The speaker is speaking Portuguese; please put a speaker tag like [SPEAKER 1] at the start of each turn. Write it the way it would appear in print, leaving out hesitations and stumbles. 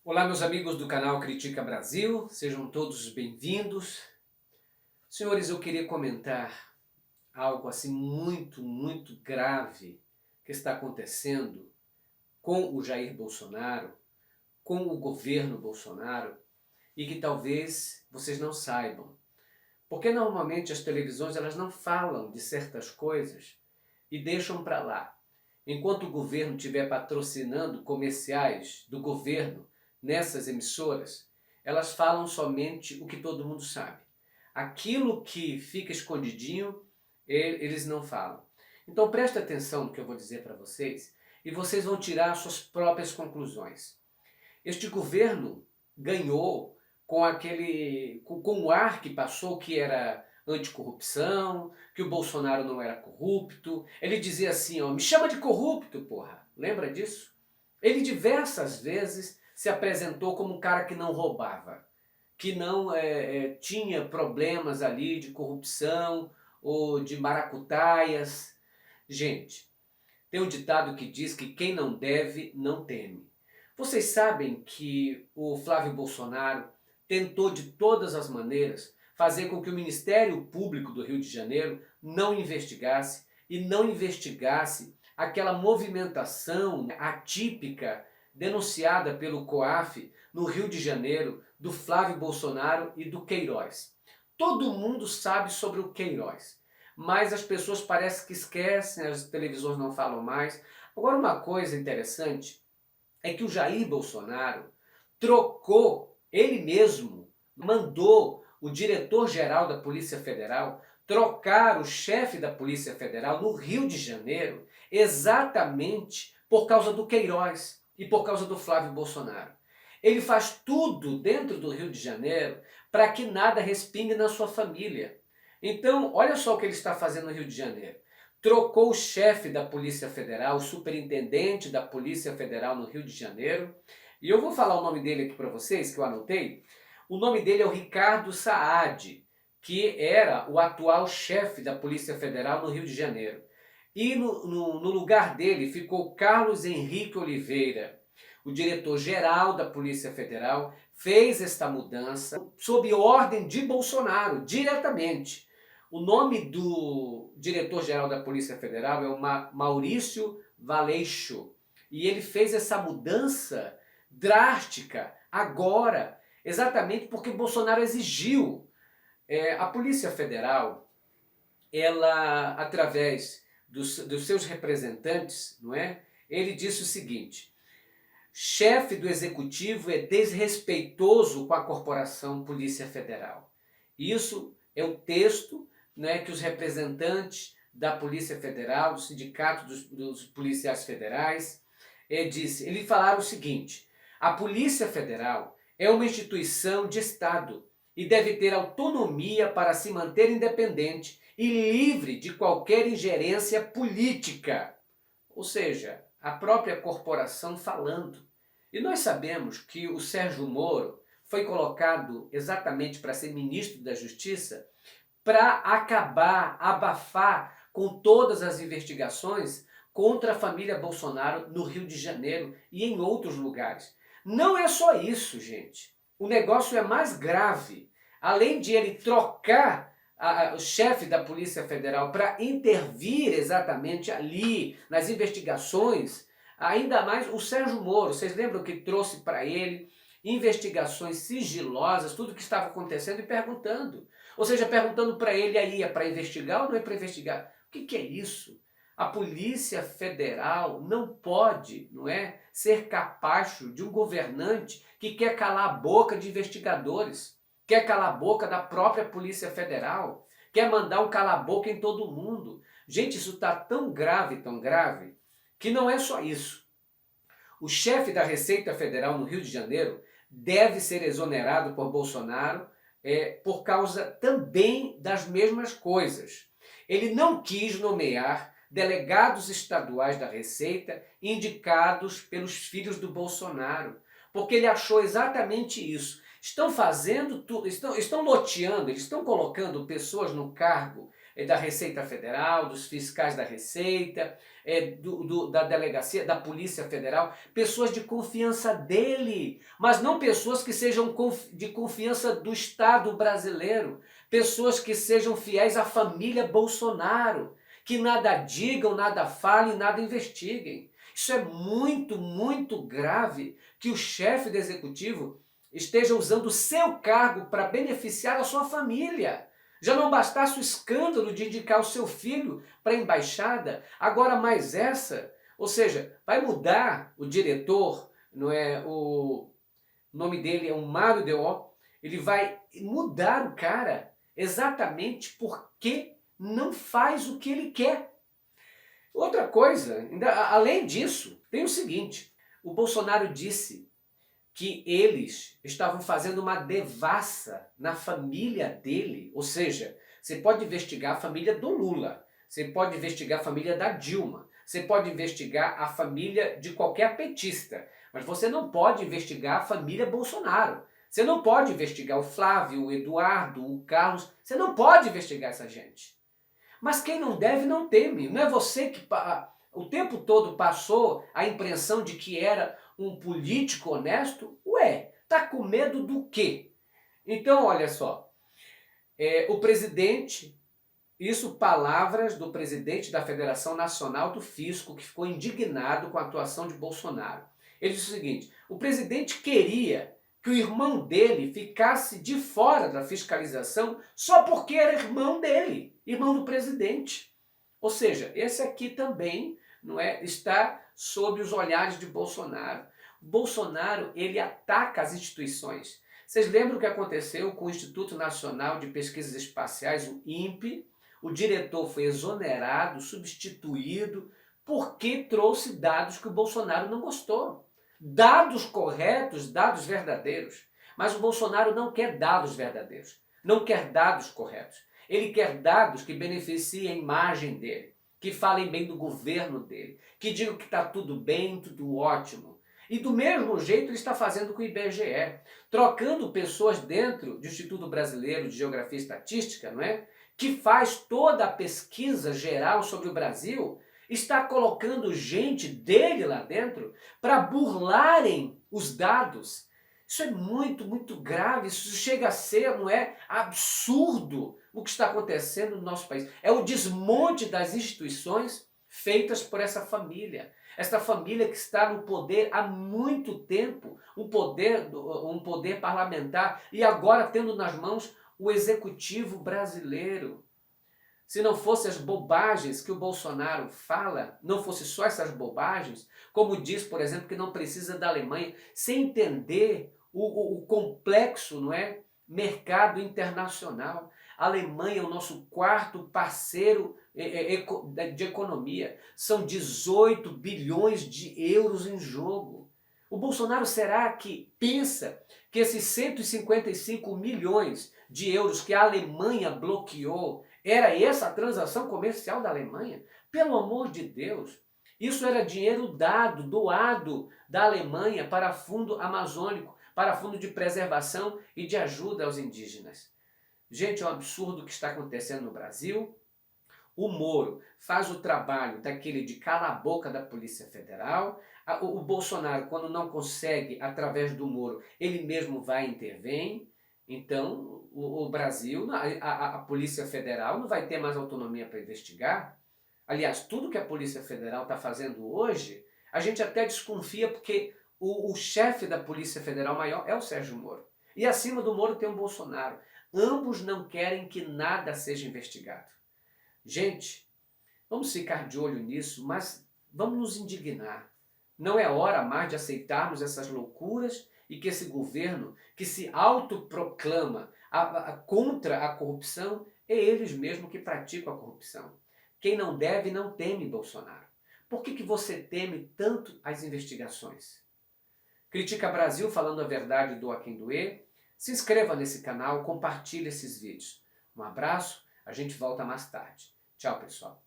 [SPEAKER 1] Olá, meus amigos do canal Critica Brasil, sejam todos bem-vindos. Senhores, eu queria comentar algo assim muito grave que está acontecendo com o Jair Bolsonaro, com o governo Bolsonaro e que talvez vocês não saibam. Porque normalmente as televisões elas não falam de certas coisas e deixam para lá. Enquanto o governo estiver patrocinando comerciais do governo nessas emissoras, elas falam somente o que todo mundo sabe. Aquilo que fica escondidinho, eles não falam. Então preste atenção no que eu vou dizer para vocês e vocês vão tirar suas próprias conclusões. Este governo ganhou com o ar que passou que era anticorrupção, que o Bolsonaro não era corrupto. Ele dizia assim, ó, me chama de corrupto, porra. Lembra disso? Ele diversas vezes se apresentou como um cara que não roubava, que não tinha problemas ali de corrupção ou de maracutaias. Gente, tem um ditado que diz que quem não deve, não teme. Vocês sabem que o Flávio Bolsonaro tentou de todas as maneiras fazer com que o Ministério Público do Rio de Janeiro não investigasse e não investigasse aquela movimentação atípica denunciada pelo COAF no Rio de Janeiro do Flávio Bolsonaro e do Queiroz. Todo mundo sabe sobre o Queiroz, mas as pessoas parecem que esquecem, as televisões não falam mais. Agora, uma coisa interessante é que o Jair Bolsonaro trocou, ele mesmo mandou o diretor-geral da Polícia Federal trocar o chefe da Polícia Federal no Rio de Janeiro exatamente por causa do Queiroz e por causa do Flávio Bolsonaro. Ele faz tudo dentro do Rio de Janeiro para que nada respingue na sua família. Então, olha só o que ele está fazendo no Rio de Janeiro. Trocou o chefe da Polícia Federal, o superintendente da Polícia Federal no Rio de Janeiro. E eu vou falar o nome dele aqui para vocês, que eu anotei. O nome dele é o Ricardo Saad, que era o atual chefe da Polícia Federal no Rio de Janeiro. E no lugar dele ficou Carlos Henrique Oliveira, o diretor-geral da Polícia Federal, fez esta mudança sob ordem de Bolsonaro, diretamente. O nome do diretor-geral da Polícia Federal é o Maurício Valeixo. E ele fez essa mudança drástica agora, exatamente porque Bolsonaro exigiu. A Polícia Federal, ela, através dos seus representantes, não é? Ele disse o seguinte: chefe do executivo é desrespeitoso com a corporação Polícia Federal. Isso é o texto, né, que os representantes da Polícia Federal, do Sindicato dos Policiais Federais, eles falaram o seguinte: a Polícia Federal é uma instituição de Estado e deve ter autonomia para se manter independente e livre de qualquer ingerência política. Ou seja, a própria corporação falando. E nós sabemos que o Sérgio Moro foi colocado exatamente para ser ministro da Justiça para acabar, abafar com todas as investigações contra a família Bolsonaro no Rio de Janeiro e em outros lugares. Não é só isso, gente. O negócio é mais grave. Além de ele trocar o chefe da Polícia Federal para intervir exatamente ali nas investigações, ainda mais o Sérgio Moro, vocês lembram que trouxe para ele investigações sigilosas, tudo o que estava acontecendo e perguntando. Ou seja, perguntando para ele aí, é para investigar ou não é para investigar? O que é isso? A Polícia Federal não pode, não é, ser capacho de um governante que quer calar a boca de investigadores, quer calar a boca da própria Polícia Federal, quer mandar um cala-boca em todo mundo. Gente, isso está tão grave, que não é só isso. O chefe da Receita Federal no Rio de Janeiro deve ser exonerado por Bolsonaro por causa também das mesmas coisas. Ele não quis nomear delegados estaduais da Receita indicados pelos filhos do Bolsonaro, porque ele achou exatamente isso. Estão fazendo tudo, estão loteando, eles estão colocando pessoas no cargo da Receita Federal, dos fiscais da Receita, da delegacia, da Polícia Federal, pessoas de confiança dele, mas não pessoas que sejam de confiança do Estado brasileiro, pessoas que sejam fiéis à família Bolsonaro, que nada digam, nada falem, nada investiguem. Isso é muito, muito grave que o chefe do executivo esteja usando o seu cargo para beneficiar a sua família. Já não bastasse o escândalo de indicar o seu filho para a embaixada, agora mais essa, ou seja, vai mudar o diretor, não é? O nome dele é o Mário Deó, ele vai mudar o cara exatamente porque não faz o que ele quer. Outra coisa, além disso, tem o seguinte, o Bolsonaro disse que eles estavam fazendo uma devassa na família dele, ou seja, você pode investigar a família do Lula, você pode investigar a família da Dilma, você pode investigar a família de qualquer petista, mas você não pode investigar a família Bolsonaro. Você não pode investigar o Flávio, o Eduardo, o Carlos, você não pode investigar essa gente. Mas quem não deve não teme, não é você que o tempo todo passou a impressão de que era um político honesto? Ué, tá com medo do quê? Então, olha só, o presidente, isso palavras do presidente da Federação Nacional do Fisco, que ficou indignado com a atuação de Bolsonaro. Ele disse o seguinte, o presidente queria que o irmão dele ficasse de fora da fiscalização só porque era irmão dele, irmão do presidente. Ou seja, esse aqui também não é, está sob os olhares de Bolsonaro. Bolsonaro, ele ataca as instituições. Vocês lembram o que aconteceu com o Instituto Nacional de Pesquisas Espaciais, o INPE? O diretor foi exonerado, substituído, porque trouxe dados que o Bolsonaro não gostou. Dados corretos, dados verdadeiros. Mas o Bolsonaro não quer dados verdadeiros, não quer dados corretos. Ele quer dados que beneficiem a imagem dele, que falem bem do governo dele, que digam que está tudo bem, tudo ótimo. E do mesmo jeito ele está fazendo com o IBGE, trocando pessoas dentro do Instituto Brasileiro de Geografia e Estatística, não é? Que faz toda a pesquisa geral sobre o Brasil, está colocando gente dele lá dentro para burlarem os dados. Isso é muito, muito grave, isso chega a ser, não é, absurdo o que está acontecendo no nosso país. É o desmonte das instituições feitas por essa família. Esta família que está no poder há muito tempo, um poder parlamentar, e agora tendo nas mãos o executivo brasileiro. Se não fossem as bobagens que o Bolsonaro fala, não fosse só essas bobagens, como diz, por exemplo, que não precisa da Alemanha, sem entender o complexo, não é, mercado internacional. A Alemanha é o nosso quarto parceiro de economia. São 18 bilhões de euros em jogo. O Bolsonaro será que pensa que esses 155 milhões de euros que a Alemanha bloqueou, era essa a transação comercial da Alemanha? Pelo amor de Deus, isso era dinheiro doado da Alemanha para fundo amazônico, para fundo de preservação e de ajuda aos indígenas. Gente, é um absurdo o que está acontecendo no Brasil. O Moro faz o trabalho daquele de cala a boca da Polícia Federal. O Bolsonaro, quando não consegue, através do Moro, ele mesmo vai e intervém. Então, o Brasil, a Polícia Federal não vai ter mais autonomia para investigar. Aliás, tudo que a Polícia Federal está fazendo hoje, a gente até desconfia porque o chefe da Polícia Federal maior é o Sérgio Moro. E acima do Moro tem o Bolsonaro. Ambos não querem que nada seja investigado. Gente, vamos ficar de olho nisso, mas vamos nos indignar. Não é hora mais de aceitarmos essas loucuras e que esse governo, que se autoproclama contra a corrupção, é eles mesmos que praticam a corrupção. Quem não deve não teme Bolsonaro. Por que você teme tanto as investigações? Critica Brasil, falando a verdade, doa quem doer. Se inscreva nesse canal, compartilhe esses vídeos. Um abraço, a gente volta mais tarde. Tchau, pessoal.